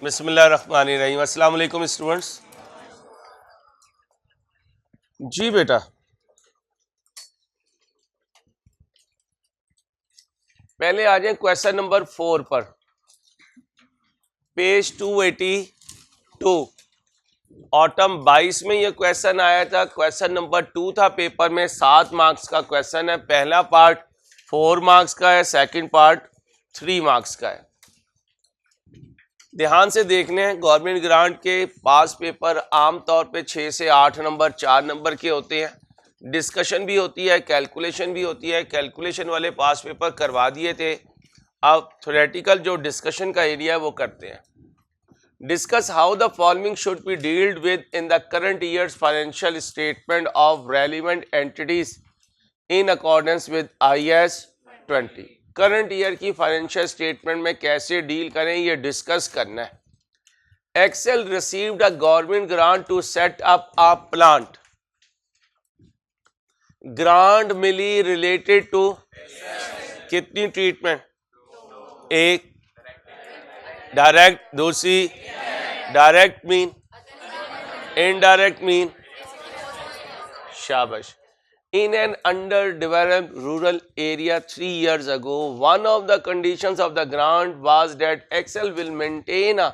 बिस्मिल्लाहिर्रहमानिर्रहीम। अस्सलाम वालेकुम स्टूडेंट्स। जी बेटा, पहले आ जाए क्वेश्चन नंबर 4 पर, पेज 282। ऑटम 22 में ये क्वेश्चन आया था। क्वेश्चन नंबर 2 था पेपर में। 7 मार्क्स का क्वेश्चन है। पहला पार्ट 4 मार्क्स का है, सेकंड पार्ट 3 मार्क्स का है। ध्यान से देखने हैं। गवर्नमेंट ग्रांट के पास पेपर आमतौर पे 6 से 8 नंबर 4 नंबर के होते हैं। डिस्कशन भी होती है, कैलकुलेशन भी होती है। कैलकुलेशन वाले पास पेपर करवा दिए थे। अब थ्योरेटिकल जो डिस्कशन का एरिया है वो करते हैं। Discuss how the following should be dealt with in the current year's financial statement of relevant entities in accordance with IAS 20। Current year की फाइनेंशियल स्टेटमेंट में कैसे डील करें ये डिस्कस करना है। Excel received a government grant to set up a plant. Grant मिली related to कितनी treatment? एक डायरेक्ट, दूसरी डायरेक्ट मीन, इनडायरेक्ट मीन। शाबाश। In an underdeveloped rural area 3 years ago, one of the conditions of the grant was that Excel will maintain a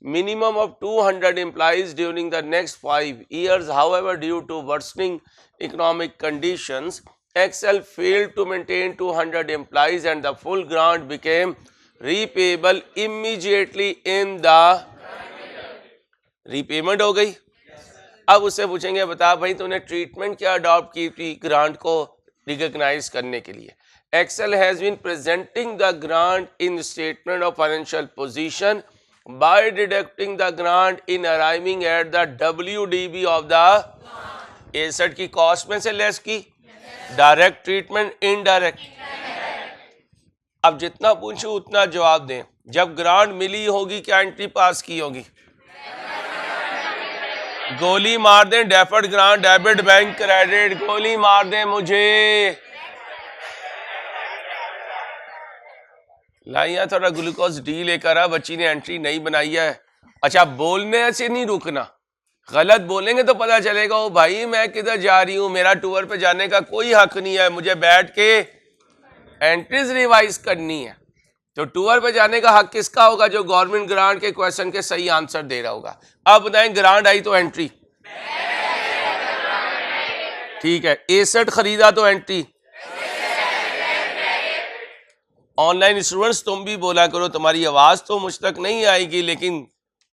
minimum of 200 employees during the next 5 years. However, due to worsening economic conditions, Excel failed to maintain 200 employees and the full grant became repayable immediately in the repayment हो गई। अब उससे पूछेंगे बता भाई तूने treatment क्या adopt की थी ग्रांट को रिकॉग्नाइज करने के लिए। Excel has been presenting the grant in statement of financial position by deducting the grant in arriving at the WDB of the asset की कॉस्ट में से लेस की। Direct treatment, indirect. अब जितना पूछूं उतना जवाब दें। जब ग्रांट मिली होगी क्या एंट्री पास की होगी? गोली मार दें। Deferred grant, debit, bank credit, गोली मार दें मुझे। लाइया थोड़ा ग्लूकोज डी लेकर आ, बच्ची ने एंट्री नहीं बनाई है। अच्छा, बोलने से नहीं रुकना। गलत बोलेंगे तो पता चलेगा ओ भाई मैं किधर जा रही हूं, मेरा टूर पे जाने का कोई हक नहीं है, मुझे बैठ के एंट्रीज रिवाइज करनी है। तो टूर पे जाने का हक किसका होगा? जो गवर्नमेंट ग्रांट के क्वेश्चन के सही आंसर दे रहा होगा। अब बताएं ग्रांट आई तो एंट्री ठीक है, एसेट खरीदा तो एंट्री। ऑनलाइन स्टूडेंट्स तुम भी बोला करो, तुम्हारी आवाज तो मुझ तक नहीं आएगी लेकिन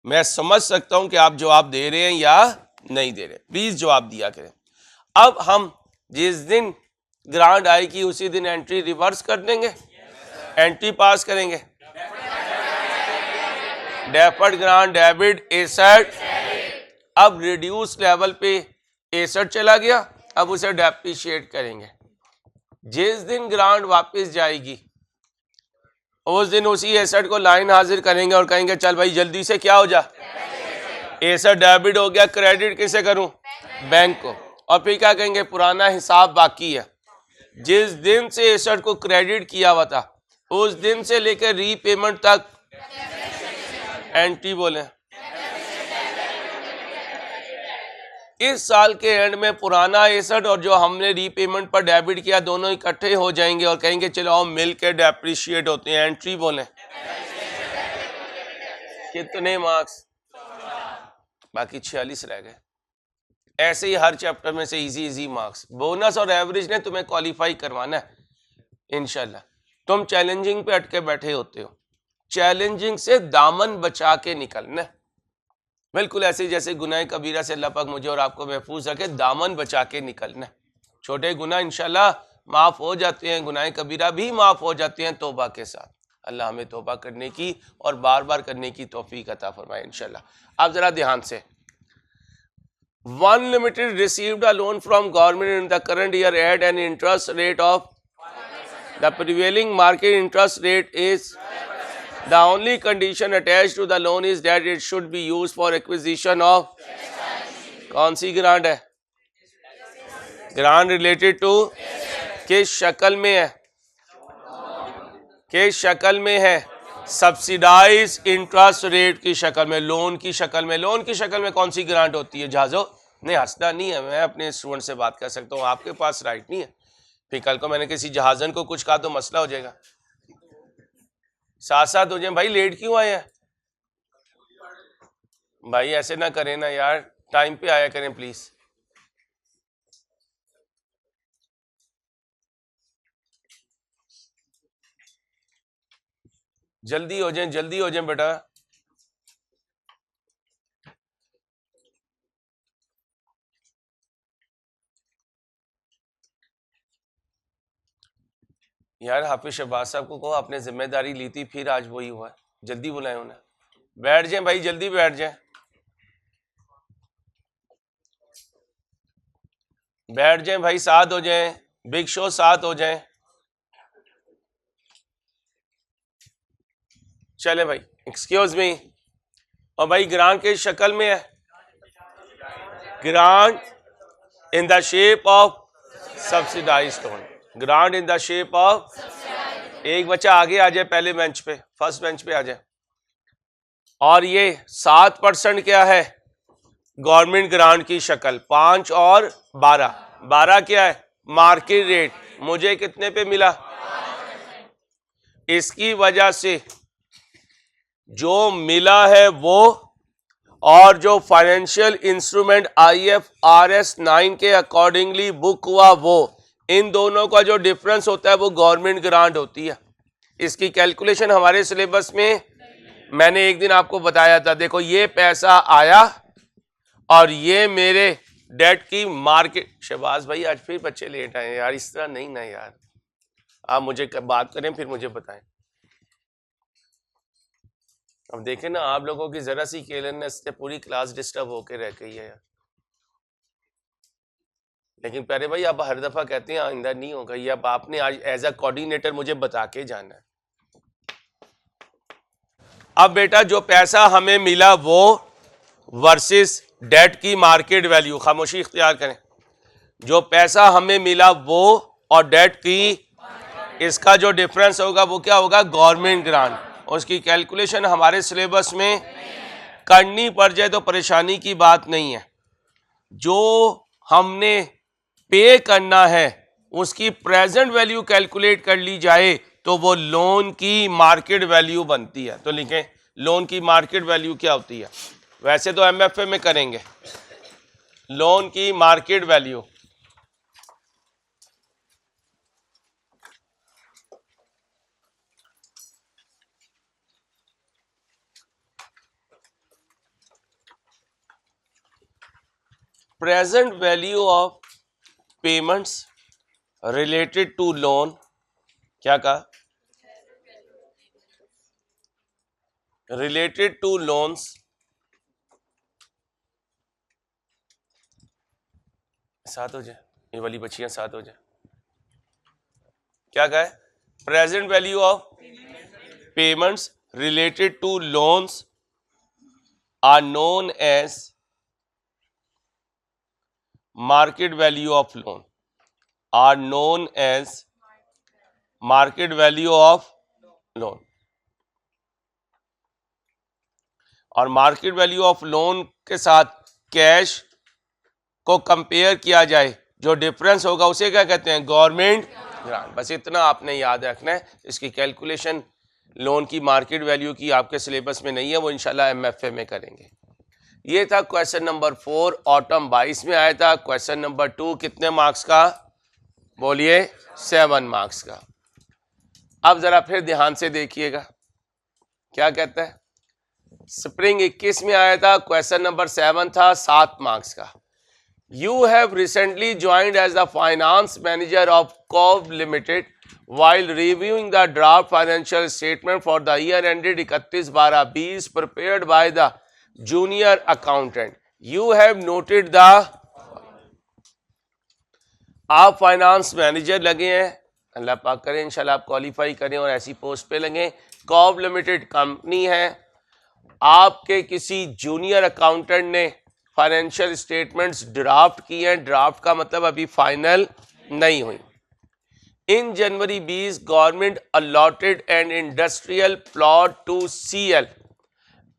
मैं समझ सकता हूं कि आप जवाब दे रहे हैं या नहीं दे रहे। प्लीज जवाब दिया करें। अब हम जिस दिन ग्रांट आएगी उसी दिन एंट्री रिवर्स कर देंगे, एंट्री पास करेंगे। Deferred grant, debit, asset. अब रिड्यूस लेवल पे एसेट चला गया, अब उसे डेप्रिशिएट करेंगे। जिस दिन ग्रांट वापस जाएगी उस दिन उसी एसेट को लाइन हाजिर करेंगे और कहेंगे चल भाई जल्दी से क्या हो जा। एसेट डेबिट हो गया, क्रेडिट किसे करूं? बैंक को। और फिर क्या कहेंगे? पुराना हिसाब बाकी है। जिस दिन से एसेट को क्रेडिट किया हुआ था उस दिन से लेकर रीपेमेंट तक एंट्री बोले। इस साल के एंड में पुराना एसेट और जो हमने रीपेमेंट पर डेबिट किया दोनों इकट्ठे हो जाएंगे और कहेंगे चलो हम मिल के डेप्रिशिएट होते हैं। एंट्री बोले। कितने मार्क्स? बाकी 46 रह गए। ऐसे ही हर चैप्टर में से इजी मार्क्स। बोनस और एवरेज ने तुम्हें क्वालिफाई करवाना है इंशाल्लाह। तुम चैलेंजिंग पे अटके बैठे होते हो, चैलेंजिंग से दामन बचा के निकलना। बिल्कुल ऐसे जैसे गुनाह कबीरा से अल्लाह पाक मुझे और आपको महफूज रखे, दामन बचा के निकलना। छोटे गुनाह इंशाल्लाह माफ हो जाते हैं, गुनाह कबीरा भी माफ हो जाते हैं तौबा के साथ। अल्लाह हमें तौबा करने की और बार बार करने की तौफीक अता फरमाए इंशाल्लाह। आप जरा ध्यान से। One Limited received a loan from government in the current year at an interest rate of the prevailing market interest rate is the only condition attached to the loan is that it should be used for acquisition of कौन सी grant है? Grant related to किस शक्ल में है? किस शक्ल में है? सब्सिडाइज इंटरेस्ट रेट की शक्ल में, लोन की शक्ल में। लोन की शक्ल में कौन सी ग्रांट होती है जहाजों? नहीं, हंसना नहीं है, मैं अपने स्टूडेंट से बात कर सकता हूँ, आपके पास राइट नहीं है। फिर कल को मैंने किसी जहाजन को कुछ कहा तो मसला हो जाएगा। साथ साथ हो जाए। भाई लेट क्यों आए हैं भाई? ऐसे ना करें ना यार, टाइम पे आया करें प्लीज। जल्दी हो जाए, जल्दी हो जाए बेटा। यार हाफिज शहबाज साहब को कहो, आपने जिम्मेदारी ली थी, फिर आज वही हुआ है। जल्दी बुलाएं उन्हें। बैठ जाएं भाई, जल्दी बैठ जाएं, बैठ जाएं भाई, साथ हो जाएं, बिग शो साथ हो जाएं। चले भाई, एक्सक्यूज मी। और भाई ग्रांट के शक्ल में है, grant in the shape of subsidised loan, grant in the shape of. एक बच्चा आगे आ जाए, पहले बेंच पे, फर्स्ट बेंच पे आ जाए। और ये 7% क्या है? गवर्नमेंट ग्रांट की शक्ल। 5 और 12, 12 क्या है? Market rate. मुझे कितने पे मिला? इसकी वजह से जो मिला है वो, और जो फाइनेंशियल इंस्ट्रूमेंट IFRS 9 के अकॉर्डिंगली बुक हुआ वो, इन दोनों का जो डिफरेंस होता है वो गवर्नमेंट ग्रांट होती है। इसकी कैलकुलेशन हमारे सिलेबस में मैंने एक दिन आपको बताया था। देखो ये पैसा आया और ये मेरे डेट की मार्केट। शहबाज भाई आज फिर बच्चे लेट आए यार, इस तरह नहीं ना यार, आप मुझे बात करें फिर मुझे बताएं। अब देखें ना, आप लोगों की जरा सी केयरलेसनेस से पूरी क्लास डिस्टर्ब होके रह गई है यार। लेकिन प्यारे भाई आप हर दफा कहते हैं आइंदा नहीं होगा, ये अब आपने आज एज अ कोऑर्डिनेटर मुझे बता के जाना है। अब बेटा जो पैसा हमें मिला वो वर्सेस डेट की मार्केट वैल्यू, खामोशी इख्तियार करें। जो पैसा हमें मिला वो और डेट की, इसका जो डिफरेंस होगा वो क्या होगा? Government grant. उसकी कैलकुलेशन हमारे सिलेबस में करनी पड़ जाए तो परेशानी की बात नहीं है। जो हमने पे करना है उसकी प्रेजेंट वैल्यू कैलकुलेट कर ली जाए तो वो लोन की मार्केट वैल्यू बनती है। तो लिखें लोन की मार्केट वैल्यू क्या होती है? वैसे तो MFA में करेंगे लोन की market value. Present value of payments related to loan, क्या कहा? रिलेटेड टू लोन्स साथ हो जाए, ये वाली बच्चियां साथ हो जाए। क्या कहा है? Present value of payments related to loans are known as market value of loan, are known as market value of loan। और मार्केट वैल्यू ऑफ लोन के साथ कैश को कंपेयर किया जाए, जो डिफरेंस होगा उसे क्या कहते हैं? Government grant. बस इतना आपने याद रखना है। इसकी कैलकुलेशन लोन की मार्केट वैल्यू की आपके सिलेबस में नहीं है, वो इंशाल्लाह MFA में करेंगे। ये था क्वेश्चन नंबर 4, ऑटम 22 में आया था। क्वेश्चन नंबर 2 कितने मार्क्स का? बोलिए 7 मार्क्स का। अब जरा फिर ध्यान से देखिएगा क्या कहता है। स्प्रिंग 21 में आया था, क्वेश्चन नंबर 7 था, 7 मार्क्स का। You have recently joined as the finance manager of Cob limited while reviewing the draft financial statement for the year ended 31/12/20 prepared by the junior accountant, you have noted the। आप finance manager लगे हैं, अल्लाह पाक करें इंशाल्लाह आप qualify करें और ऐसी पोस्ट पे लगे। कॉब लिमिटेड कंपनी है, आपके किसी जूनियर अकाउंटेंट ने फाइनेंशियल स्टेटमेंट्स ड्राफ्ट किए हैं। ड्राफ्ट का मतलब अभी फाइनल नहीं हुई। In January 20 government allotted an industrial plot to CL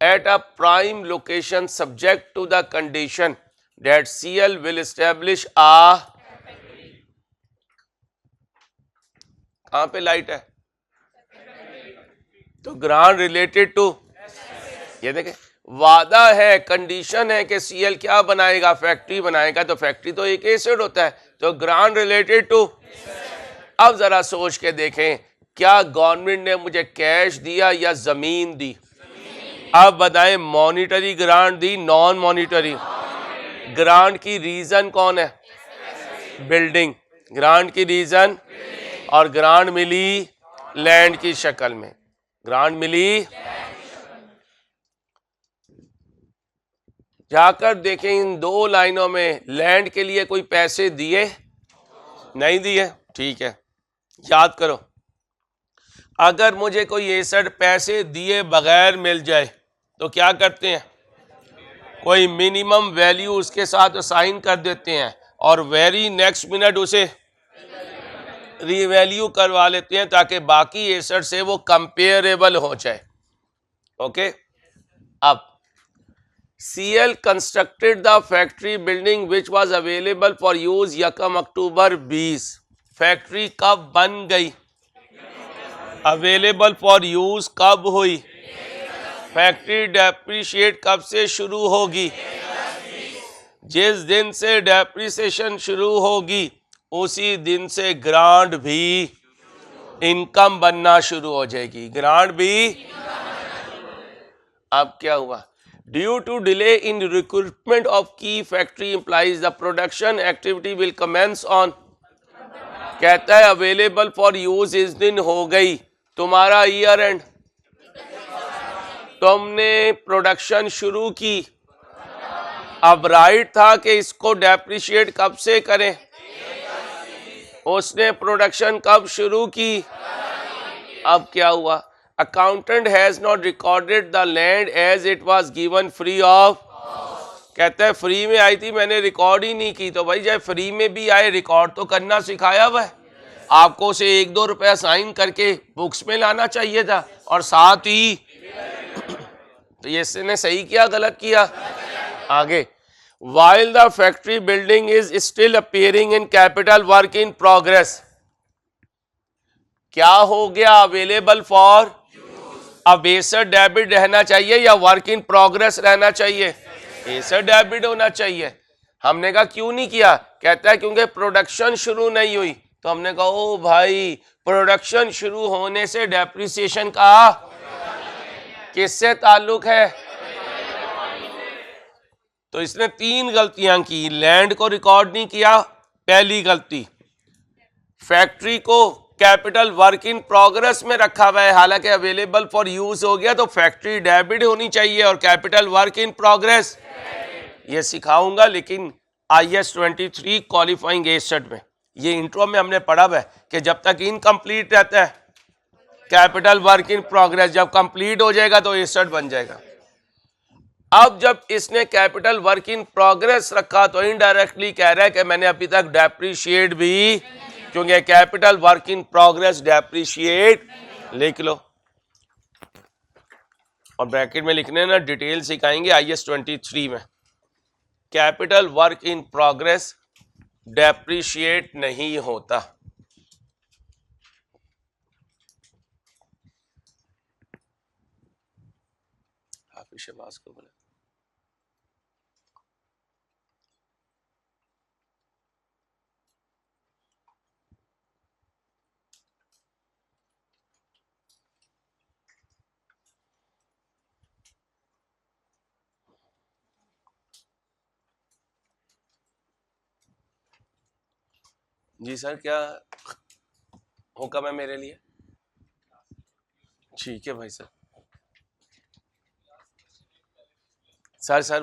at a prime location subject to the condition that CL will establish a कहाँ पे लाइट है तो ग्रांट रिलेटेड टू ये देखें वादा है कंडीशन है कि सीएल क्या बनाएगा फैक्ट्री बनाएगा तो फैक्ट्री तो एक एसेट होता है तो ग्रांट रिलेटेड टू अब जरा सोच के देखें क्या गवर्नमेंट ने मुझे कैश दिया या जमीन दी अब बताएं monetary grant the non monetary grant की रीजन कौन है बिल्डिंग ग्रांट की रीजन और ग्रांट मिली लैंड की शक्ल में ग्रांट मिली जाकर देखें इन दो लाइनों में लैंड के लिए कोई पैसे दिए नहीं दिए ठीक है याद करो अगर मुझे कोई एसेट पैसे दिए बगैर मिल जाए तो क्या करते हैं कोई मिनिमम वैल्यू उसके साथ असाइन कर देते हैं और वेरी नेक्स्ट मिनट उसे रीवैल्यू करवा लेते हैं ताकि बाकी एसेट से वो कंपेरेबल हो जाए ओके अब CL constructed the factory building which was available for use यकम अक्टूबर 20 फैक्ट्री कब बन गई अवेलेबल फॉर यूज कब हुई फैक्ट्री डेप्रिशिएट कब से शुरू होगी जिस दिन से डेप्रिसिएशन शुरू होगी उसी दिन से ग्रांट भी इनकम बनना शुरू हो जाएगी ग्रांट भी अब क्या हुआ due to delay in recruitment of की factory employees the production activity will commence on कहता है अवेलेबल फॉर यूज इस दिन हो गई तुम्हारा ईयर एंड तुमने प्रोडक्शन शुरू की अब राइट था कि इसको डेप्रिशिएट कब से करें उसने प्रोडक्शन कब शुरू की अब क्या हुआ accountant has not recorded the land as it was given free of कहता है फ्री में आई थी मैंने रिकॉर्ड ही नहीं की तो भाई जब फ्री में भी आए रिकॉर्ड तो करना सिखाया हुआ है आपको उसे 1-2 रुपया साइन करके बुक्स में लाना चाहिए था और साथ ही तो ये इसने सही किया गलत किया आगे while the factory building is still appearing in capital work in progress क्या हो गया अवेलेबल फॉर अब एसेट डेबिट रहना चाहिए या वर्क इन प्रोग्रेस रहना चाहिए एसेट डेबिट होना चाहिए हमने कहा क्यों नहीं किया कहता है क्योंकि प्रोडक्शन शुरू नहीं हुई तो हमने कहा ओ भाई प्रोडक्शन शुरू होने से डेप्रिसिएशन का किससे ताल्लुक है तो इसने 3 गलतियां की लैंड को रिकॉर्ड नहीं किया पहली गलती फैक्ट्री को कैपिटल वर्क इन प्रोग्रेस में रखा हुआ है हालांकि अवेलेबल फॉर यूज हो गया तो फैक्ट्री डेबिट होनी चाहिए और कैपिटल वर्क इन प्रोग्रेस ये सिखाऊंगा लेकिन IS 23 क्वालिफाइंग एसेट में ये इंट्रो में हमने पढ़ा हुआ है कि जब तक इनकम्प्लीट रहता है कैपिटल वर्क इन प्रोग्रेस जब कंप्लीट हो जाएगा तो एसेट बन जाएगा अब जब इसने कैपिटल वर्क इन प्रोग्रेस रखा तो इनडायरेक्टली कह रहा है कि मैंने अभी तक डेप्रिशिएट भी क्योंकि capital work in progress depreciate लिख लो और ब्रैकेट में लिखने ना डिटेल सिखाएंगे IS 23 में capital work in progress depreciate नहीं होता हाफिज शहबाज को बोला जी सर क्या हुक्म है मेरे लिए ठीक है भाई सर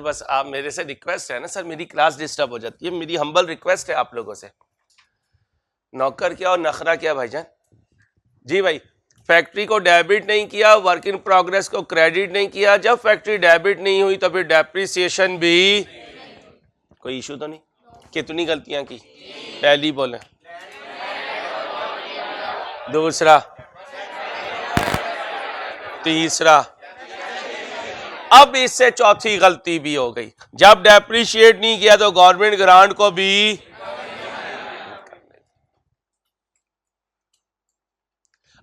बस आप मेरे से रिक्वेस्ट है ना सर मेरी क्लास डिस्टर्ब हो जाती है मेरी हम्बल रिक्वेस्ट है आप लोगों से नौकर क्या और नखरा क्या भाईजान जी भाई फैक्ट्री को डेबिट नहीं किया वर्क इन प्रोग्रेस को क्रेडिट नहीं किया जब फैक्ट्री डेबिट नहीं हुई तो फिर डेप्रिसिएशन भी कोई इशू तो नहीं कितनी गलतियां की पहली बोले दूसरा, तीसरा। अब इससे चौथी गलती भी हो गई, जब डेप्रिशिएट नहीं किया तो गवर्नमेंट ग्रांट को भी।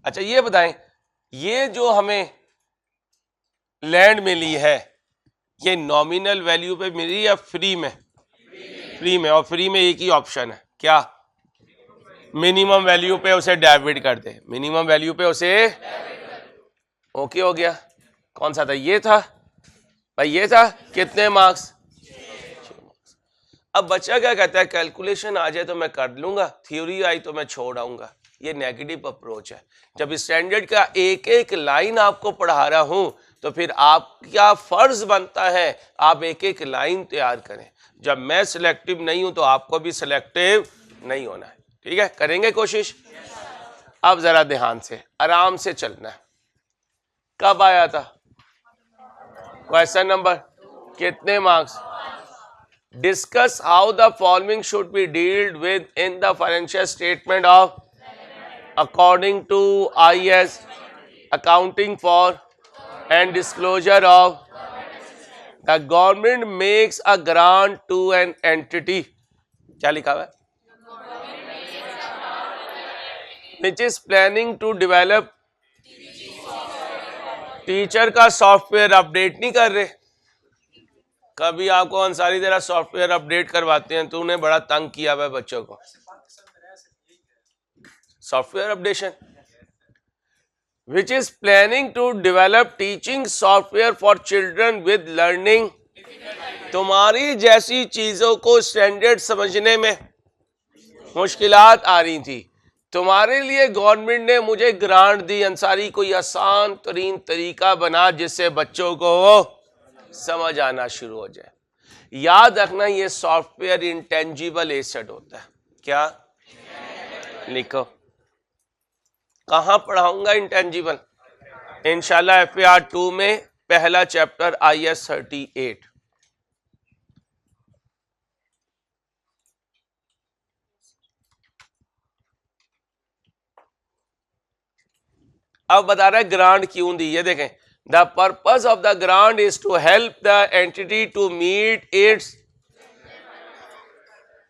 अच्छा ये बताएं, ये जो हमें लैंड मिली है ये नॉमिनल वैल्यू पे मिली या फ्री में? फ्री में। और फ्री में एक ही ऑप्शन है, क्या? मिनिमम वैल्यू पे उसे डेबिट कर दे, मिनिमम वैल्यू पे उसे। ओके हो गया। कौन सा था? ये था भाई, ये था। कितने मार्क्स? अब बच्चा क्या कहता है, कैलकुलेशन आ जाए तो मैं कर लूंगा, थ्योरी आई तो मैं छोड़ आऊंगा। ये नेगेटिव अप्रोच है। जब स्टैंडर्ड का एक एक लाइन आपको पढ़ा रहा हूं तो फिर आपका फर्ज बनता है आप एक एक लाइन तैयार करें। जब मैं सिलेक्टिव नहीं हूं तो आपको भी सिलेक्टिव नहीं होना है। ठीक है, करेंगे कोशिश। अब जरा ध्यान से आराम से चलना है। कब आया था क्वेश्चन नंबर? कितने marks? Discuss how the following should be dealt with in the financial statement of according to IAS accounting for and disclosure of the government makes a grant to an entity। क्या लिखा हुआ है? which is planning to develop। Teacher का software update नहीं कर रहे। कभी आपको अंसारी तेरा सॉफ्टवेयर अपडेट करवाते हैं, तूने बड़ा तंग किया हुआ है बच्चों को। Software updation, which is planning to develop teaching software for children with learning। तुम्हारी जैसी चीजों को स्टैंडर्ड समझने में मुश्किलात आ रही थी, तुम्हारे लिए गवर्नमेंट ने मुझे ग्रांट दी। अंसारी कोई आसान तरीन तरीका बना जिससे बच्चों को समझ आना शुरू हो जाए। याद रखना ये सॉफ्टवेयर इंटेंजिबल एसेट होता है। क्या लिखो, कहां पढ़ाऊंगा इंटेंजिबल? इंशाल्लाह FAR 2 में पहला चैप्टर IS 38। अब बता रहा है ग्रांट क्यों दी। ये देखें, the purpose of the grant is to help the entity to meet its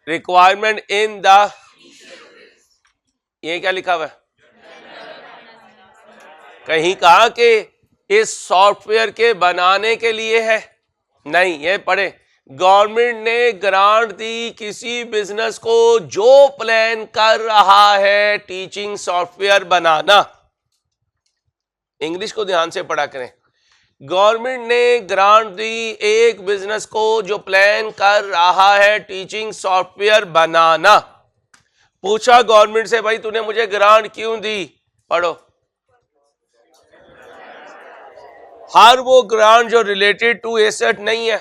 requirement in the. ये क्या लिखा हुआ है? कहीं कहा कि इस सॉफ्टवेयर के बनाने के लिए है? नहीं, ये पढ़े, गवर्नमेंट ने ग्रांट दी किसी बिजनेस को जो प्लान कर रहा है टीचिंग सॉफ्टवेयर बनाना। इंग्लिश को ध्यान से पढ़ा करें। गवर्नमेंट ने ग्रांट दी एक बिजनेस को जो प्लान कर रहा है टीचिंग सॉफ्टवेयर बनाना। पूछा गवर्नमेंट से, भाई तूने मुझे ग्रांट क्यों दी? पढ़ो, हर वो ग्रांट जो रिलेटेड टू एसेट नहीं है,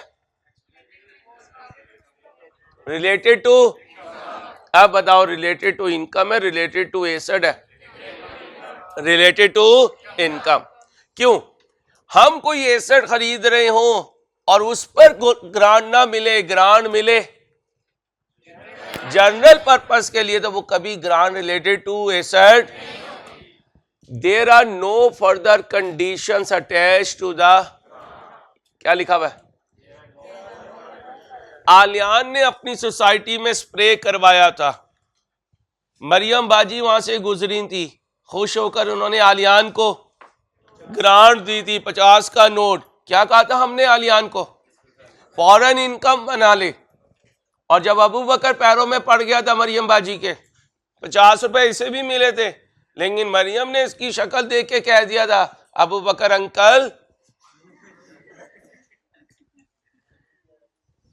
रिलेटेड टू। अब बताओ, रिलेटेड टू इनकम है, रिलेटेड टू एसेट है? Related to income. क्यों? हम कोई एसेट खरीद रहे हो और उस पर ग्रांट ना मिले, ग्रांट मिले जनरल पर्पस के लिए, तो वो कभी grant related to asset. There are no further conditions attached to the. क्या लिखा हुआ है? आलियान ने अपनी सोसाइटी में स्प्रे करवाया था, मरियम बाजी वहां से गुजरी थी, खुश होकर उन्होंने आलियान को ग्रांट दी थी 50 का नोट। क्या कहा था हमने आलियान को? फॉरेन इनकम बना ले। और जब अबू बकर पैरों में पड़ गया था मरियम बाजी के, 50 रुपए इसे भी मिले थे, लेकिन मरियम ने इसकी शक्ल देख के कह दिया था, अबू बकर अंकल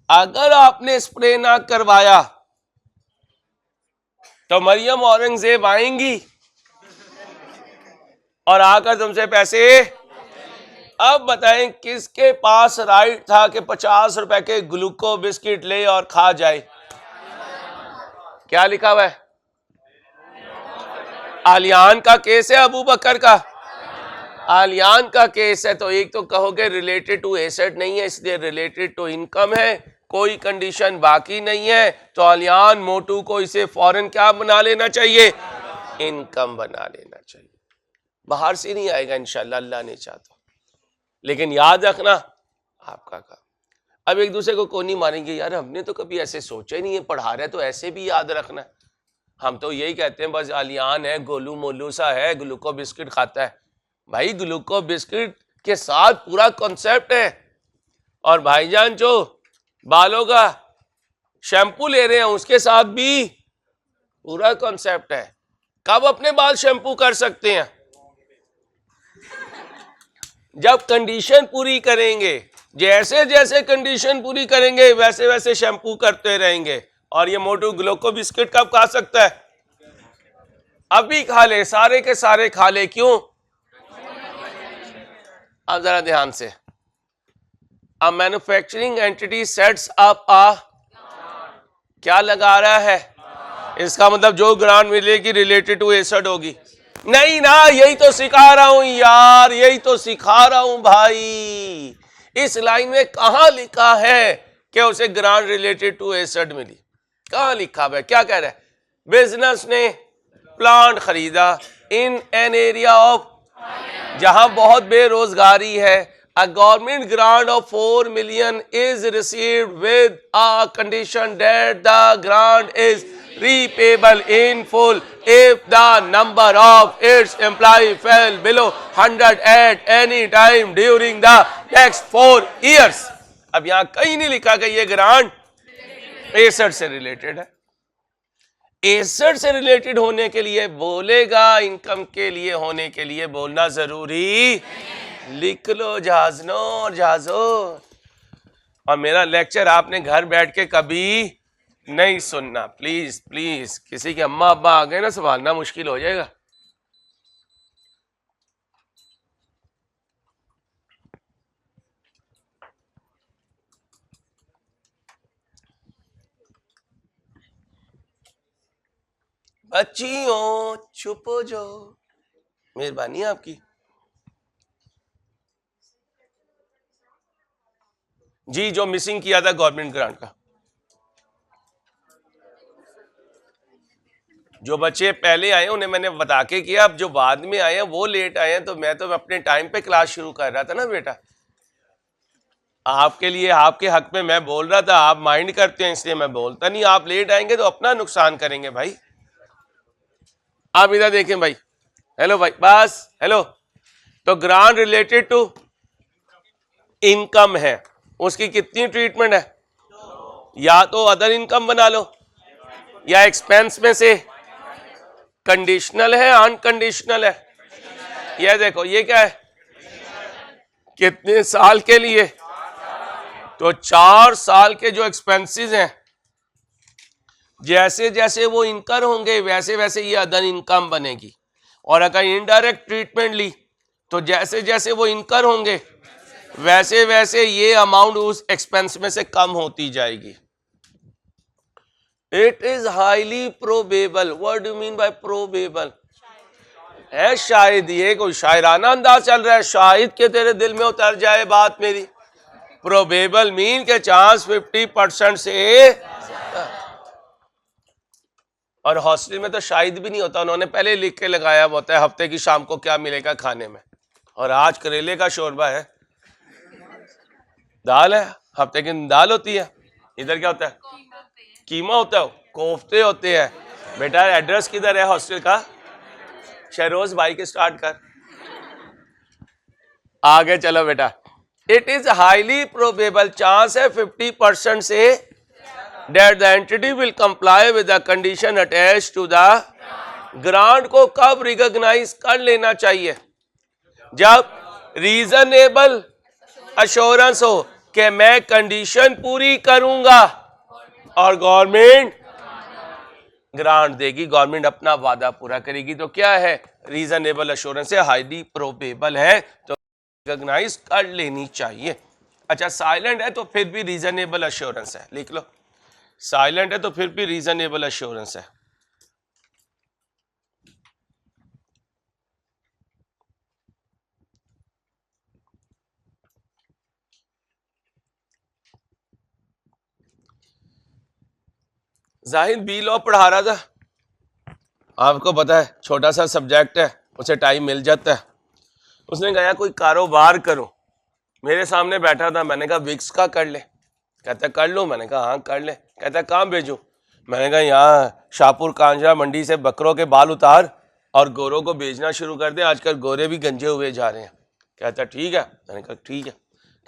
अगर आपने स्प्रे ना करवाया तो मरियम औरंगजेब आएंगी और आकर तुमसे पैसे। अब बताएं किसके पास राइट था कि 50 रुपए के ग्लूको बिस्किट ले और खा जाए? क्या लिखा हुआ है? आलियान का केस है, अबू बकर का आलियान का केस है। तो एक तो कहोगे रिलेटेड टू एसेट नहीं है, इसलिए रिलेटेड टू इनकम है, कोई कंडीशन बाकी नहीं है, तो आलियान मोटू को इसे फौरन क्या बना लेना चाहिए? इनकम बना लेना चाहिए। बाहर से नहीं आएगा इंशाल्लाह, अल्लाह ने चाहता, लेकिन याद रखना आपका काम। अब एक दूसरे को कौन नहीं मारेंगे, यार हमने तो कभी ऐसे सोचा ही नहीं है, पढ़ा रहे तो ऐसे भी याद रखना है। हम तो यही कहते हैं बस आलियान है, गोलू मोलू सा है, ग्लूको बिस्किट खाता है। भाई ग्लूको बिस्किट के साथ पूरा कॉन्सेप्ट है। और भाईजान जो बालों का शैम्पू ले रहे हैं उसके साथ भी पूरा कॉन्सेप्ट है। कब अपने बाल शैम्पू कर सकते हैं? जब कंडीशन पूरी करेंगे। जैसे जैसे कंडीशन पूरी करेंगे वैसे वैसे शैम्पू करते रहेंगे। और ये मोटू ग्लूको बिस्किट कब खा सकता है? अभी खा ले, सारे के सारे खा ले। क्यों? अब जरा ध्यान से, a manufacturing entity sets up अ, क्या लगा रहा है? इसका मतलब जो ग्रांट मिलेगी रिलेटेड टू एसेट होगी। नहीं ना, यही तो सिखा रहा हूं यार, यही तो सिखा रहा हूं भाई। इस लाइन में कहां लिखा है कि उसे ग्रांट रिलेटेड टू एसेट मिली? कहां लिखा है? क्या कह रहा है? बिजनेस ने प्लांट खरीदा इन एन एरिया ऑफ, जहां बहुत बेरोजगारी है, a government grant of 4 million is received with a condition that the grant is repayable in full if the number of its employee fell below 100 at any time during the next 4 years। अब यहां कहीं नहीं लिखा कि ये grant asset से related है। Asset से रिलेटेड होने के लिए बोलेगा, इनकम के लिए होने के लिए बोलना जरूरी। लिख लो जहाजनो और जहाजो। और मेरा लेक्चर आपने घर बैठ के कभी नहीं सुनना, प्लीज प्लीज। किसी के अम्मा अब्बा आ गए ना, संभालना मुश्किल हो जाएगा। बच्चियों चुप हो जाओ, मेहरबानी आपकी। जी, जो मिसिंग किया था गवर्नमेंट ग्रांट का, जो बच्चे पहले आए उन्हें मैंने बता के किया, अब जो बाद में आए हैं वो लेट आए हैं। तो मैं तो अपने टाइम पे क्लास शुरू कर रहा था ना बेटा, आपके लिए, आपके हक में मैं बोल रहा था। आप माइंड करते हैं इसलिए मैं बोलता नहीं। आप लेट आएंगे तो अपना नुकसान करेंगे भाई। आप इधर देखें भाई, हेलो भाई, बस हेलो। तो ग्रांट रिलेटेड टू इनकम है, उसकी कितनी ट्रीटमेंट है? या तो अदर इनकम बना लो, या एक्सपेंस में से कंडीशनल है अनकंडीशनल है। ये देखो, ये क्या है? कितने साल के लिए? तो 4 साल के जो एक्सपेंसेस हैं, जैसे जैसे वो इनकर होंगे वैसे वैसे ये अदर इनकम बनेगी। और अगर इनडायरेक्ट ट्रीटमेंट ली तो जैसे जैसे वो इनकर होंगे वैसे वैसे ये अमाउंट उस एक्सपेंस में से कम होती जाएगी। It is highly probable. What do mean by probable? है शायद, ये कोई शायराना अंदाज चल रहा है, शायद के तेरे दिल में उतर जाए बात मेरी। प्रोबेबल मीन के चांस 50% से। और हॉस्टल में तो शायद भी नहीं होता, उन्होंने पहले लिख के लगाया होता है हफ्ते की शाम को क्या मिलेगा खाने में। और आज करेले का शोरबा है, दाल है, हफ्ते की दाल होती है। इधर क्या होता है? कीमा होता है, कोफ्ते होते हैं। बेटा एड्रेस किधर है हॉस्टल का? शहरोज भाई के स्टार्ट कर। आगे चलो बेटा। It is highly probable, chance है 50% से that the entity will comply with the condition attached to the grant। को कब रिकॉग्नाइज कर लेना चाहिए? जब रीजनेबल अश्योरेंस हो कि मैं कंडीशन पूरी करूंगा और गवर्नमेंट ग्रांट देगी, गवर्नमेंट अपना वादा पूरा करेगी। तो क्या है? रीजनेबल अश्योरेंस है, हाईली प्रोबेबल है, तो रिकॉग्नाइज कर लेनी चाहिए। अच्छा, साइलेंट है तो फिर भी रीजनेबल अश्योरेंस है, लिख लो। साइलेंट है तो फिर भी रीजनेबल अश्योरेंस है। जाहिद बी लॉ पढ़ा रहा था, आपको पता है छोटा सा सब्जेक्ट है, उसे टाइम मिल जाता है। उसने कहा कोई कारोबार करो, मेरे सामने बैठा था, मैंने कहा विक्स का कर ले। कहता कर लो, मैंने कहा हाँ कर ले। कहता कहाँ भेजूं? मैंने कहा यहाँ शाहपुर कांजरा मंडी से बकरों के बाल उतार और गोरों को बेचना शुरू कर दे, आजकल गोरे भी गंजे हुए जा रहे हैं। कहता ठीक है। मैंने कहा ठीक है।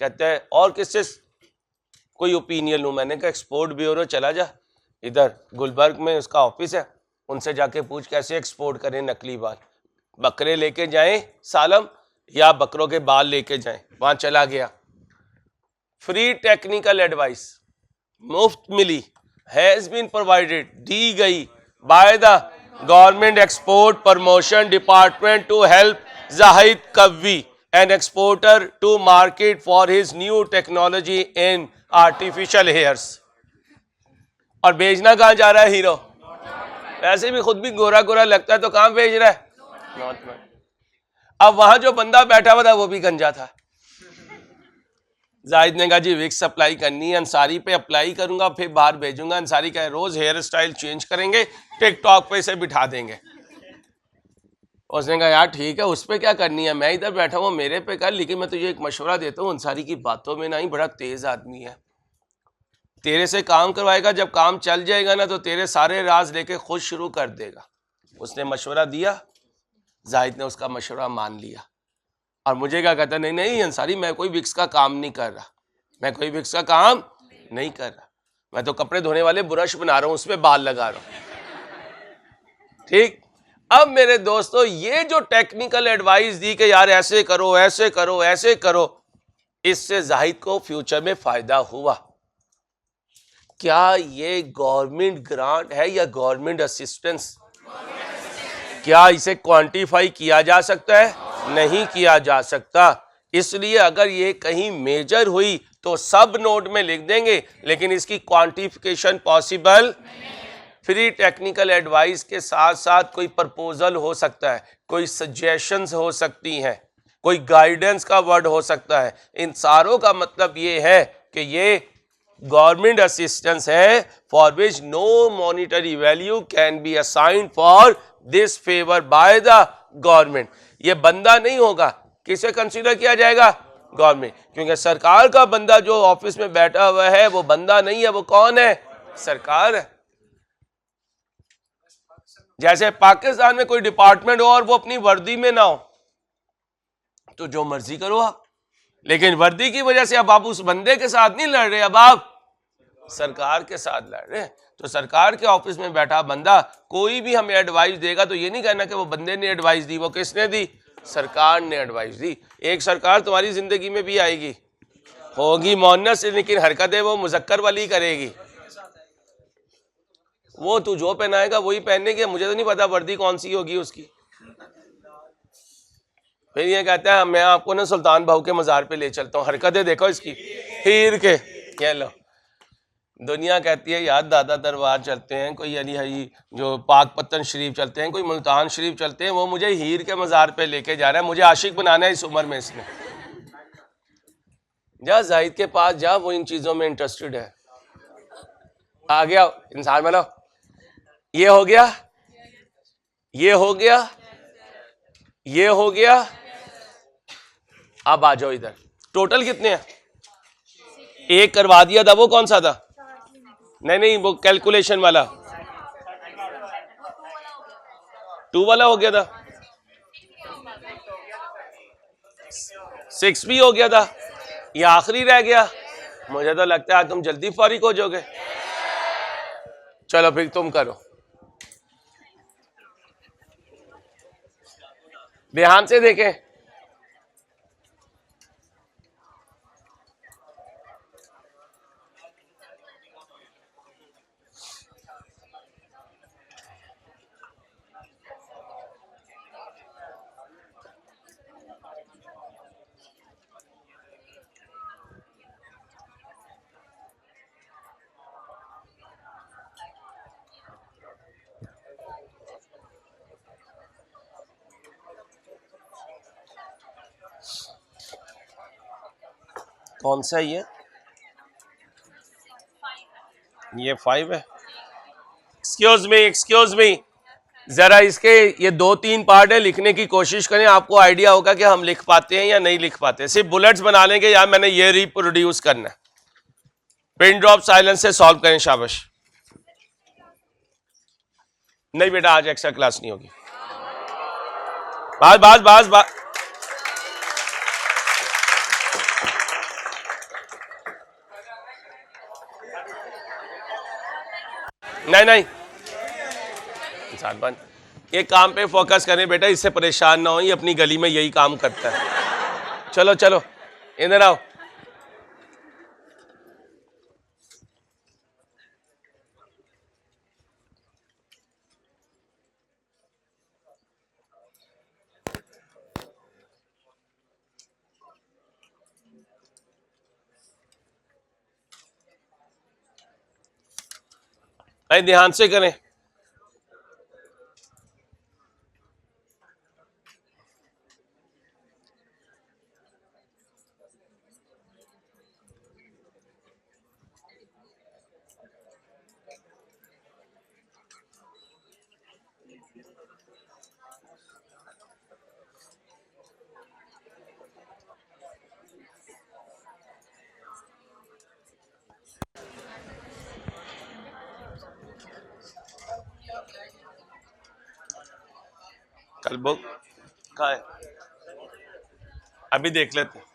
कहता है और किससे कोई ओपिनियन लूँ? मैंने कहा एक्सपोर्ट ब्यूरो चला जा, इधर गुलबर्ग में उसका ऑफिस है, उनसे जाके पूछ कैसे एक्सपोर्ट करें नकली बाल, बकरे लेके जाएं सालम या बकरों के बाल लेके जाएं। वहां चला गया, फ्री टेक्निकल एडवाइस मुफ्त मिली, हैज बीन प्रोवाइडेड, दी गई by the government export promotion department to help Zahid Kavi an exporter to market for his new technology in artificial hairs. और भेजना कहां जा रहा है हीरो? वैसे भी खुद भी गोरा गोरा लगता है तो कहां भेज रहा है? नॉर्थ में। अब वहां जो बंदा बैठा हुआ था वो भी गंजा था। जाहिद ने कहा जी विक्स अप्लाई करनी है, अंसारी पे अप्लाई करूंगा फिर बाहर भेजूंगा। अंसारी का रोज हेयर स्टाइल चेंज करेंगे, टिकटॉक पे इसे बिठा देंगे। उसने कहा यार ठीक है, उस पर क्या करनी है, मैं इधर बैठा हूँ, मेरे पे कर, लेकिन मैं तुझे एक मशवरा देता हूँ, अंसारी की बातों में नहीं, बड़ा तेज आदमी है, तेरे से काम करवाएगा, जब काम चल जाएगा ना तो तेरे सारे राज लेके खुद शुरू कर देगा। उसने मशवरा दिया, जाहिद ने उसका मशवरा मान लिया। और मुझे क्या कहता, नहीं नहीं अंसारी मैं कोई विक्स का काम नहीं कर रहा, मैं कोई विक्स का काम नहीं कर रहा, मैं तो कपड़े धोने वाले ब्रश बना रहा हूं, उसमें बाल लगा रहा हूं। ठीक। अब मेरे दोस्तों ये जो टेक्निकल एडवाइस दी कि यार ऐसे करो ऐसे करो ऐसे करो, इससे जाहिद को फ्यूचर में फायदा हुआ। क्या ये गवर्नमेंट ग्रांट है या गवर्नमेंट असिस्टेंस? क्या इसे क्वांटिफाई किया जा सकता है? नहीं किया जा सकता। इसलिए अगर ये कहीं मेजर हुई तो सब नोट में लिख देंगे, लेकिन इसकी quantification possible. Free technical advice के साथ साथ कोई प्रपोजल हो सकता है, कोई सजेशंस हो सकती हैं, कोई गाइडेंस का वर्ड हो सकता है। इन सारों का मतलब ये है कि ये गवर्नमेंट असिस्टेंस है for which no monetary value can be assigned for this favour by the government. ये बंदा नहीं होगा, किसे कंसीडर किया जाएगा? गवर्नमेंट। क्योंकि सरकार का बंदा जो ऑफिस में बैठा हुआ है वो बंदा नहीं है, वो कौन है? सरकार है। जैसे पाकिस्तान में कोई डिपार्टमेंट हो और वो अपनी वर्दी में ना हो तो जो मर्जी करो आप, लेकिन वर्दी की वजह से अब आप उस बंदे के साथ नहीं लड़ रहे, अब आप सरकार के साथ लड़ रहे हैं। तो सरकार के ऑफिस में बैठा बंदा कोई भी हमें एडवाइस देगा तो ये नहीं कहना कि वो बंदे ने एडवाइस दी, वो किसने दी? सरकार ने एडवाइस दी। एक सरकार तुम्हारी जिंदगी में भी आएगी, होगी मोनस, लेकिन हरकतें वो मुजक्कर वाली करेगी। वो तू जो पहनाएगा वही पहनने की, मुझे तो नहीं पता वर्दी कौन सी होगी उसकी। फिर ये कहता है मैं आपको ना सुल्तान बाहू के मजार पे ले चलता हूँ, हरकतें देखो इसकी हीर के। कह लो दुनिया कहती है यार दादा दरबार चलते हैं, कोई अली हई जो पाक पत्तन शरीफ चलते हैं, कोई मुल्तान शरीफ चलते हैं, वो मुझे हीर के मजार पे लेके जा रहा है, मुझे आशिक बनाना है इस उम्र में इसने। जा जाहिद के पास जा, वो इन चीजों में इंटरेस्टेड है। आ गया इंसान बनो, ये हो गया, ये हो गया, ये हो गया। अब आ जाओ इधर, टोटल कितने हैं? एक करवा दिया था, वो कौन सा था? नहीं नहीं वो कैलकुलेशन वाला 2 वाला हो गया था, 6 भी हो गया था, ये आखिरी रह गया। मुझे तो लगता है तुम जल्दी फारिग हो जाओगे। चलो फिर तुम करो, ध्यान से देखें। कौन सा ये 5 है? एक्सक्यूज मी, जरा इसके ये 2-3 पार्ट है, लिखने की कोशिश करें, आपको आइडिया होगा कि हम लिख पाते हैं या नहीं लिख पाते। सिर्फ बुलेट्स बना लेंगे या मैंने ये रिप्रोड्यूस करना है। पिन ड्रॉप साइलेंस से सॉल्व करें, शाबाश। नहीं बेटा, आज एक्स्ट्रा क्लास नहीं होगी। बस बस बस बस, नहीं नहीं, ये काम पे फोकस करें बेटा, इससे परेशान ना हो, ये अपनी गली में यही काम करता है। चलो चलो इधर आओ। भाई ध्यान से करें। कल बुक कहाँ है, अभी देख लेते हैं।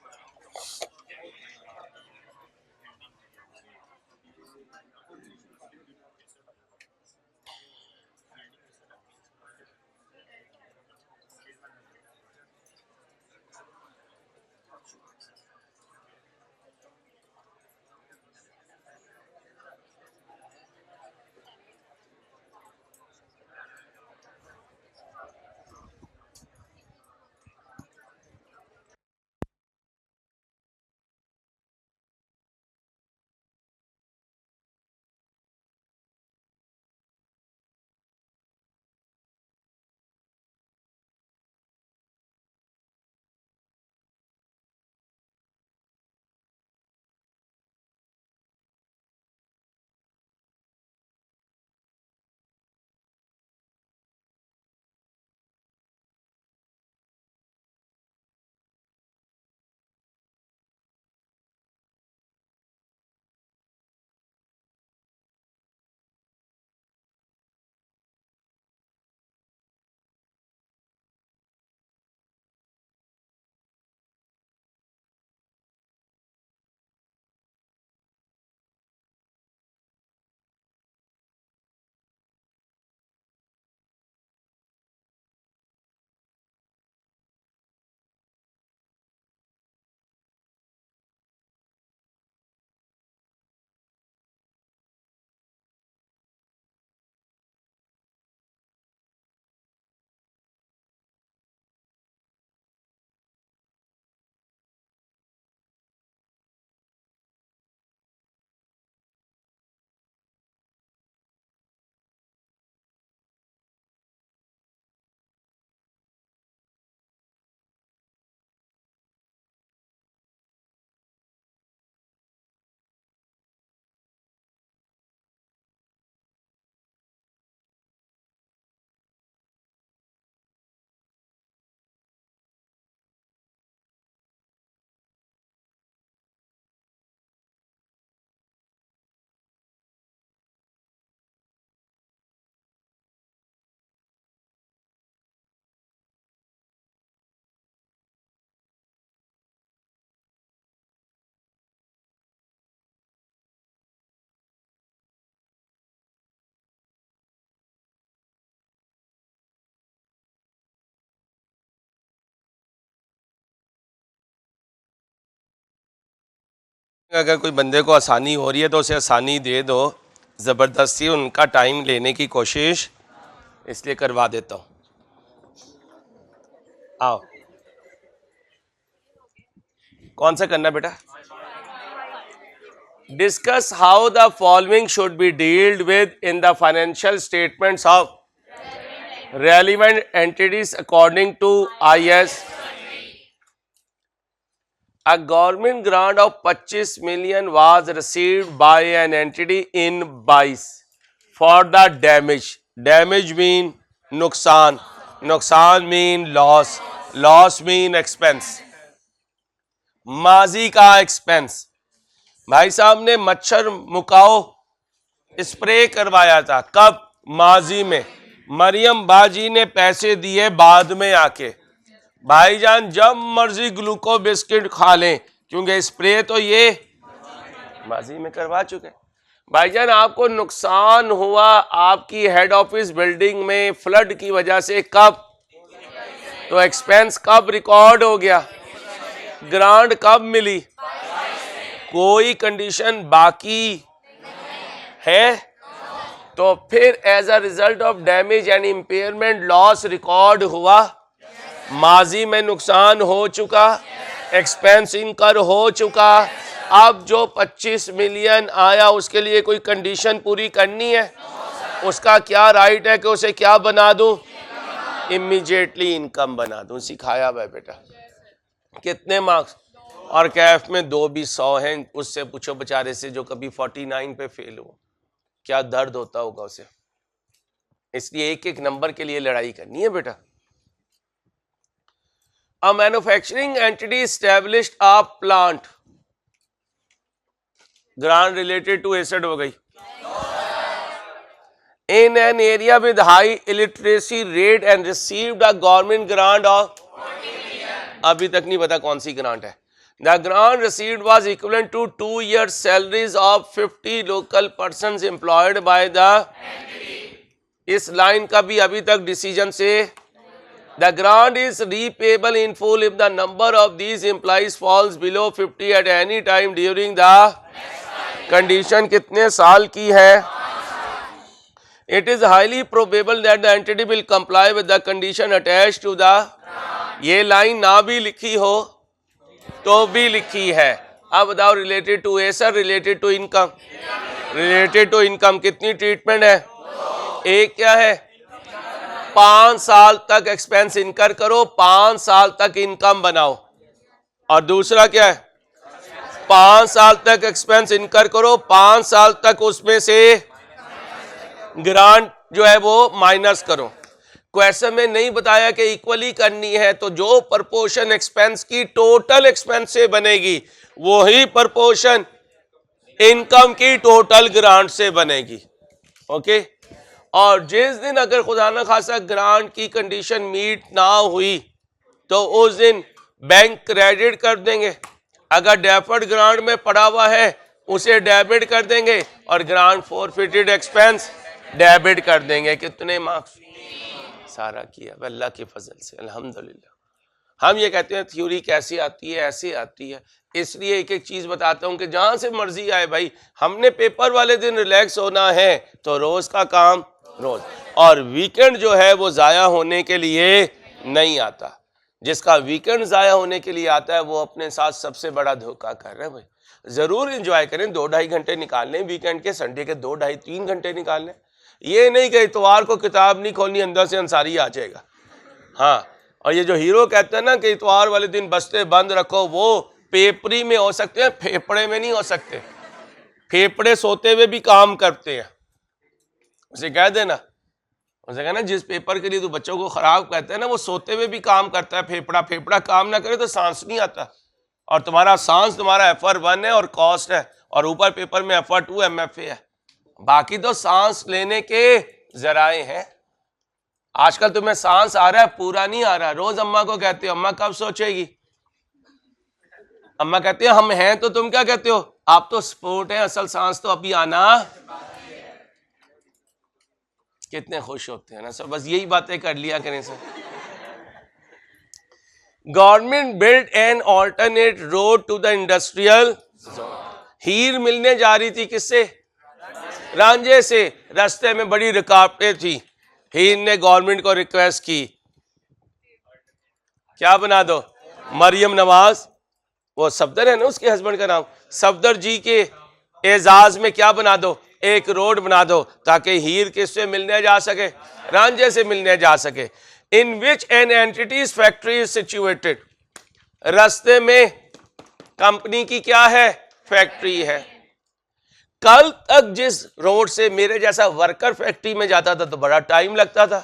अगर कोई बंदे को आसानी हो रही है तो उसे आसानी दे दो, ज़बरदस्ती उनका टाइम लेने की कोशिश इसलिए करवा देता हूँ। आओ, कौन सा करना बेटा? Discuss how the following should be dealt with in the financial statements of relevant entities according to IS। A government grant of 25 million was received by an entity in BICE for the damage. Damage mean नुकसान, नुकसान mean loss, loss mean expense, माजी का expense. भाई साहब ने मच्छर macaw spray करवाया था, कब? माजी में। मरियम बाजी ने पैसे दिए बाद में आके। भाईजान जब मर्जी ग्लूको बिस्किट खा लें, क्योंकि स्प्रे तो ये माजी में करवा चुके। भाईजान आपको नुकसान हुआ आपकी हेड ऑफिस बिल्डिंग में फ्लड की वजह से, कब? तो एक्सपेंस कब रिकॉर्ड हो गया? ग्रांट कब मिली? कोई कंडीशन बाकी है तो फिर as a result of damage and impairment loss record हुआ, माजी में नुकसान हो चुका, एक्सपेंस इनकर हो चुका। अब जो 25 मिलियन आया उसके लिए कोई कंडीशन पूरी करनी है? उसका क्या राइट है कि उसे क्या बना दूं? इमीडिएटली इनकम बना दूं। सिखाया भाई बेटा। कितने मार्क्स? और कैफ में 2 भी 100 हैं। उससे पूछो बेचारे से जो कभी 49 पे फेल हो, क्या दर्द होता होगा उसे। इसलिए एक एक नंबर के लिए लड़ाई करनी है बेटा। A manufacturing entity established a plant. Grant related to asset हो गई। In an area with high illiteracy rate and received a government grant of, अभी तक नहीं पता कौन सी ग्रांट है। The grant received was equivalent to 2 years salaries of 50 local persons employed by the इस line का भी अभी तक डिसीजन से The grant is repayable in full if the number of these employees falls below 50 at any time during the condition कितने साल की है? It is highly probable that the entity will comply with the condition attached to the, ये line ना भी लिखी हो तो भी लिखी है। अब बताओ related to asset, related to income, related to income कितनी ट्रीटमेंट है? एक क्या है? 5 साल तक एक्सपेंस इनकर करो, 5 साल तक इनकम बनाओ। और दूसरा क्या है? 5 साल तक एक्सपेंस इनकर करो, 5 साल तक उसमें से ग्रांट जो है वो माइनस करो। क्वेश्चन में नहीं बताया कि इक्वली करनी है, तो जो प्रपोर्शन एक्सपेंस की टोटल एक्सपेंस से बनेगी वही प्रपोर्शन इनकम की टोटल ग्रांट से बनेगी। ओके। और जिस दिन अगर खुदा न खासा ग्रांट की कंडीशन मीट ना हुई तो उस दिन बैंक क्रेडिट कर देंगे। अगर डेफर्ड ग्रांट में पड़ा हुआ है उसे डेबिट कर देंगे और ग्रांट फॉरफिटेड एक्सपेंस डेबिट कर देंगे। कितने मार्क्स? सारा किया अल्लाह के फजल से, अल्हम्दुलिल्लाह। हम ये कहते हैं थ्योरी कैसी आती है? ऐसे आती है। इसलिए एक एक चीज बताता हूं कि जहां से मर्जी आए भाई, हमने पेपर वाले दिन रिलैक्स होना है तो रोज का काम रोज, और वीकेंड जो है वो जाया होने के लिए नहीं आता। जिसका वीकेंड जाया होने के लिए आता है वो अपने साथ सबसे बड़ा धोखा कर रहे हैं भाई। जरूर एंजॉय करें, 2-2.5 घंटे निकाल लें वीकेंड के, संडे के 2-2.5-3 घंटे निकाल लें। ये नहीं कि इतवार को किताब नहीं खोलनी, अंदर से अंसारी आ जाएगा। हाँ, और ये जो हीरो कहते हैं ना कि इतवार वाले दिन बस्ते बंद रखो, वो पेपरी में हो सकते हैं, फेफड़े में नहीं हो सकते। फेफड़े सोते हुए भी काम करते हैं। उसे कह देना, उसे कहना जिस पेपर के लिए तू बच्चों को खराब कहते हैं ना, वो सोते हुए भी काम करता है। फेफड़ा फेफड़ा काम ना करे तो सांस नहीं आता, और तुम्हारा सांस तुम्हारा FR1 है और कॉस्ट है, और ऊपर पेपर में FR2 MFA है। बाकी तो सांस लेने के जराए हैं। आजकल तुम्हें सांस आ रहा है, पूरा नहीं आ रहा। रोज अम्मा को कहते हो, अम्मा कब सोचेगी? अम्मा कहती है हम हैं, तो तुम क्या कहते हो? आप तो स्पोर्ट है, असल सांस तो अभी आना। कितने खुश होते हैं ना सर, बस यही बातें कर लिया करें sir. Government build an alternate road to the industrial. हीर मिलने जा रही थी किससे? रांझे से। रास्ते में बड़ी रुकावटें थी। हीर ने गवर्नमेंट को रिक्वेस्ट की, क्या बना दो? मरियम नवाज, वो सफदर है ना उसके हस्बैंड का नाम, सफदर जी के एजाज में क्या बना दो? एक रोड बना दो, ताकि हीर किससे मिलने जा सके? रांझे से मिलने जा सके। In which an entities factory is situated. रास्ते में कंपनी की क्या है? फैक्ट्री है। कल तक जिस रोड से मेरे जैसा वर्कर फैक्ट्री में जाता था तो बड़ा टाइम लगता था,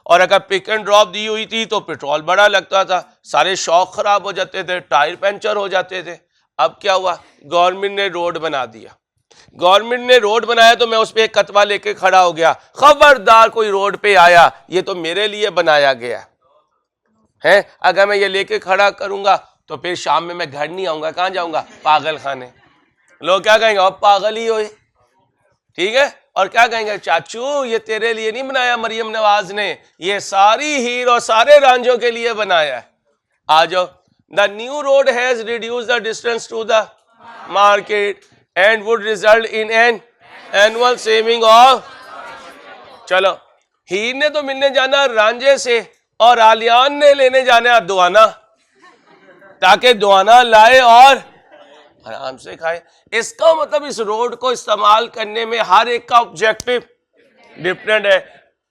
और अगर पिक एंड ड्रॉप दी हुई थी तो पेट्रोल बड़ा लगता था, सारे शॉक खराब हो जाते थे, टायर पंचर हो जाते थे। अब क्या हुआ, गवर्नमेंट ने रोड बना दिया। गवर्नमेंट ने रोड बनाया तो मैं उस पर एक कतवा लेके खड़ा हो गया, खबरदार कोई रोड पे आया, ये तो मेरे लिए बनाया गया है। अगर मैं ये लेके खड़ा करूंगा तो फिर शाम में मैं घर नहीं आऊंगा, कहां जाऊंगा, पागल खाने। लोग क्या कहेंगे, अब पागल ही हो, ठीक है। और क्या कहेंगे, चाचू ये तेरे लिए नहीं बनाया मरियम नवाज ने, ये सारी हीर और सारे रांझों के लिए बनाया है। आ जाओ। The new road has reduce the distance to the market and would result in an annual saving of. चलो, हीर ने तो मिलने जाना रांझे से और आलियान ने लेने जाना दुआना, ताकि दुआना लाए और आराम से खाए। इसका मतलब इस रोड को इस्तेमाल करने में हर एक का ऑब्जेक्टिव डिफरेंट है।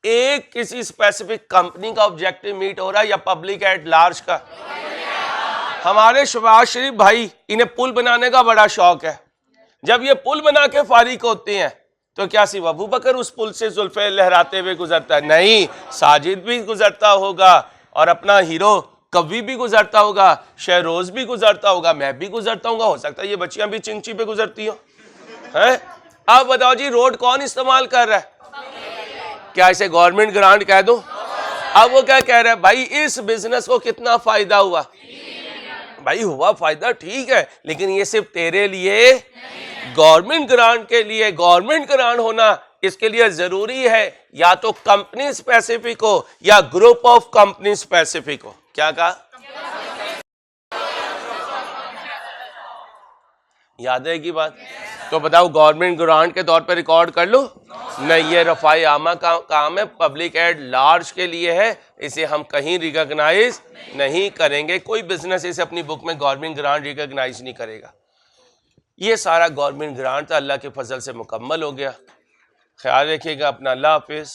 एक किसी स्पेसिफिक कंपनी का ऑब्जेक्टिव मीट हो रहा है या पब्लिक एट लार्ज का। हमारे शहबाज शरीफ भाई, इन्हें पुल बनाने का बड़ा शौक है। जब ये पुल बना के फारिग होते हैं तो क्या सिर्फ अबू बकर उस पुल से जुल्फे लहराते हुए गुजरता है? नहीं, साजिद भी गुजरता होगा और अपना हीरो कवि भी गुजरता होगा, शहरोज भी गुजरता होगा, मैं भी गुजरता हूँ, हो सकता है ये बच्चियां भी चिंची पे गुजरती हो हैं। अब बताओ जी, रोड कौन इस्तेमाल कर रहा है? क्या इसे गवर्नमेंट ग्रांट कह दूं? अब वो क्या कह रहा है, भाई इस बिजनेस को कितना फायदा हुआ? भाई हुआ फायदा, ठीक है, लेकिन ये सिर्फ तेरे लिए, गवर्नमेंट ग्रांट के लिए। गवर्नमेंट ग्रांट होना इसके लिए जरूरी है या तो कंपनी स्पेसिफिक हो या ग्रुप ऑफ कंपनी स्पेसिफिक हो। क्या कहा, याद है की बात? तो बताओ, गवर्नमेंट ग्रांट के तौर पे रिकॉर्ड कर लो? नहीं, ये रफाई आमा का काम है, पब्लिक एट लार्ज के लिए है, इसे हम कहीं रिकॉग्नाइज नहीं करेंगे। कोई बिजनेस इसे अपनी बुक में गवर्नमेंट ग्रांट रिकॉग्नाइज नहीं करेगा। ये सारा गवर्नमेंट ग्रांट था, अल्लाह के फजल से मुकम्मल हो गया। ख्याल रखिएगा अपना, अल्लाह हाफिज।